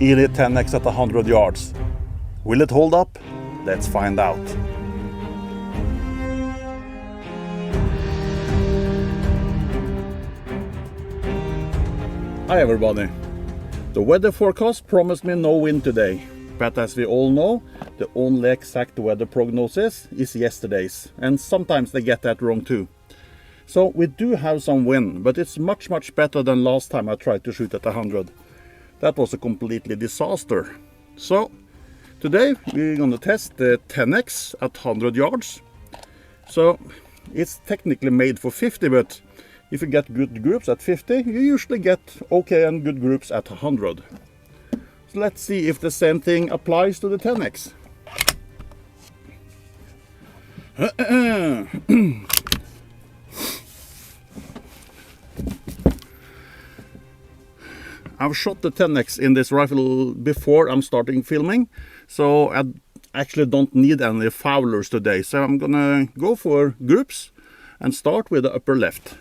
Eley Tenex at 100 yards. Will it hold up? Let's find out. Hi everybody. The weather forecast promised me no wind today, but as we all know, the only exact weather prognosis is yesterday's, and sometimes they get that wrong too. So we do have some wind, but it's much better than last time I tried to shoot at 100. That was a completely disaster. So today we're going to test the Tenex at 100 yards. So it's technically made for 50, but if you get good groups at 50, you usually get okay and good groups at 100. So let's see if the same thing applies to the Tenex. I've shot the Tenex in this rifle before I'm starting filming, so I actually don't need any foulers today. So I'm gonna go for groups and start with the upper left.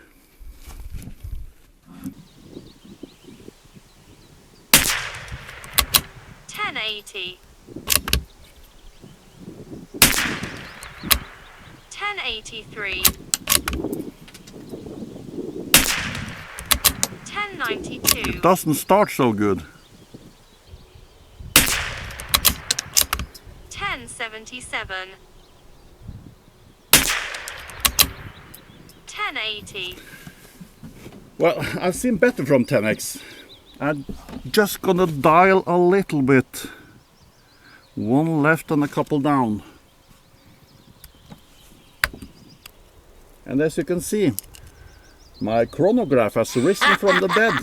$10.80. $10.83. $10.92. It doesn't start so good. $10.77. $10.80. Well, I've seen better from Tenex. I'm just gonna dial a little bit. One left and a couple down. And as you can see, my chronograph has risen from the dead.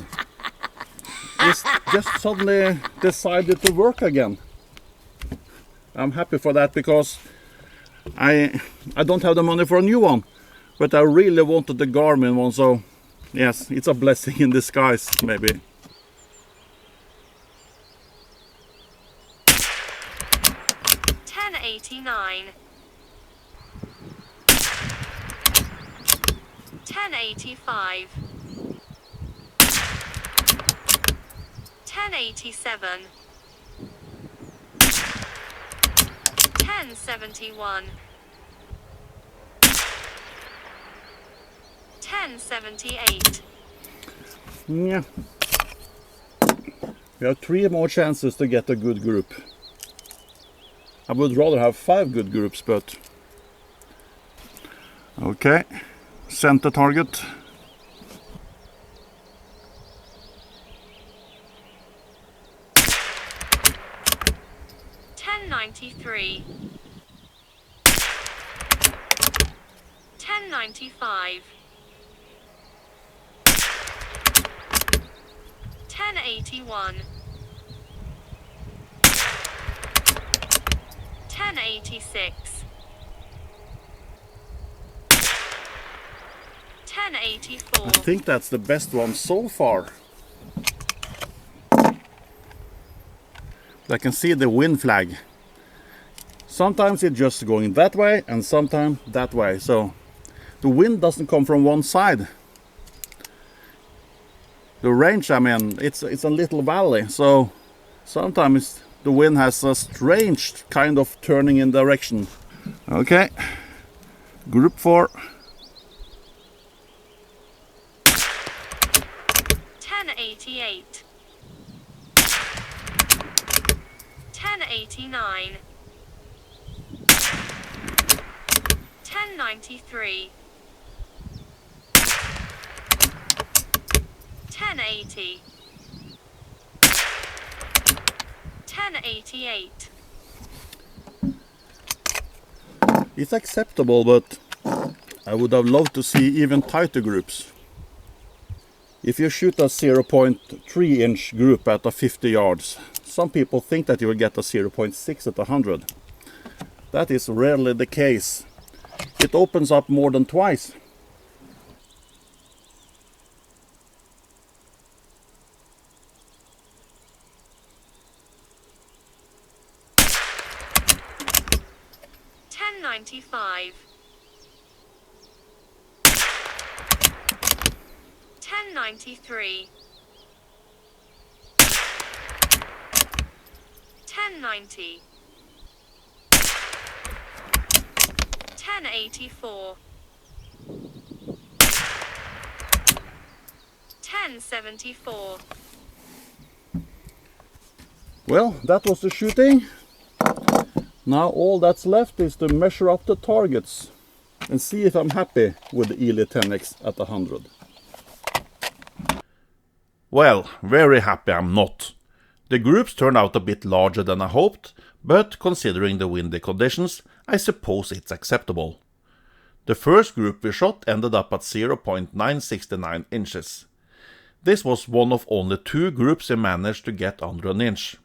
It's just suddenly decided to work again. I'm happy for that because I don't have the money for a new one, but I really wanted the Garmin one, so yes, it's a blessing in disguise maybe. $10.89. $10.85. $10.87. $10.71. $10.78. Yeah. We have 3 more chances to get a good group. I would rather have 5 good groups, but okay. Center target. $10.93. $10.95. $10.81. $10.86. $10.84. I think that's the best one so far. I can see the wind flag. Sometimes it's just going that way and sometimes that way. So the wind doesn't come from one side. The range, I mean, it's a little valley, so sometimes the wind has a strange kind of turning in direction. Okay, group 4. $10.88. $10.89. $10.93. $10.80. $10.88. It's acceptable, but I would have loved to see even tighter groups. If you shoot a 0.3 inch group at a 50 yards, some people think that you will get a 0.6 at 100. That is rarely the case. It opens up more than twice. $10.95. $10.93. 1090. 1084. 1074. Well, that was the shooting. Now all that's left is to measure up the targets and see if I'm happy with the Eley Tenex at 100. Well, very happy I'm not. The groups turned out a bit larger than I hoped, but considering the windy conditions, I suppose it's acceptable. The first group we shot ended up at 0.969 inches. This was one of only 2 groups we managed to get under an inch.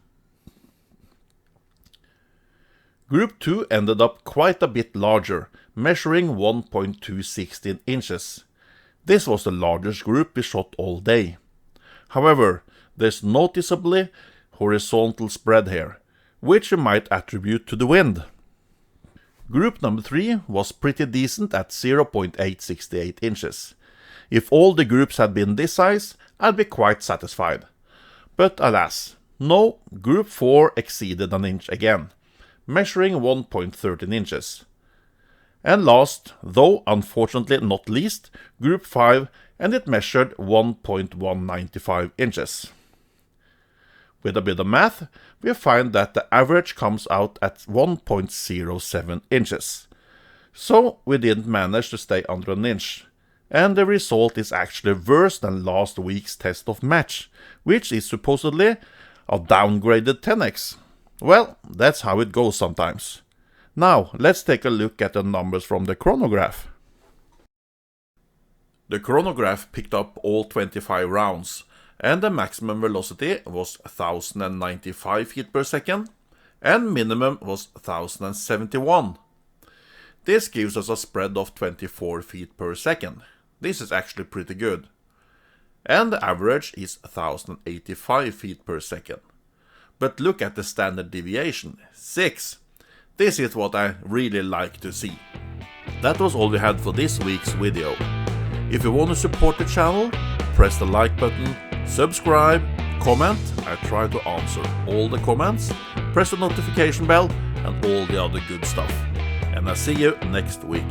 Group 2 ended up quite a bit larger, measuring 1.216 inches. This was the largest group we shot all day. However, there's noticeably horizontal spread here, which we might attribute to the wind. Group number 3 was pretty decent at 0.868 inches. If all the groups had been this size, I'd be quite satisfied. But alas, no, Group 4 exceeded an inch again, measuring 1.13 inches. And last, though unfortunately not least, Group 5, and it measured 1.195 inches. With a bit of math, we find that the average comes out at 1.07 inches. So we didn't manage to stay under an inch. And the result is actually worse than last week's test of match, which is supposedly a downgraded 10x. Well, that's how it goes sometimes. Now, let's take a look at the numbers from the chronograph. The chronograph picked up all 25 rounds, and the maximum velocity was 1095 feet per second, and minimum was 1071. This gives us a spread of 24 feet per second. This is actually pretty good. And the average is 1085 feet per second. But look at the standard deviation, 6. This is what I really like to see. That was all we had for this week's video. If you want to support the channel, press the like button, subscribe, comment, I try to answer all the comments, press the notification bell and all the other good stuff. And I'll see you next week.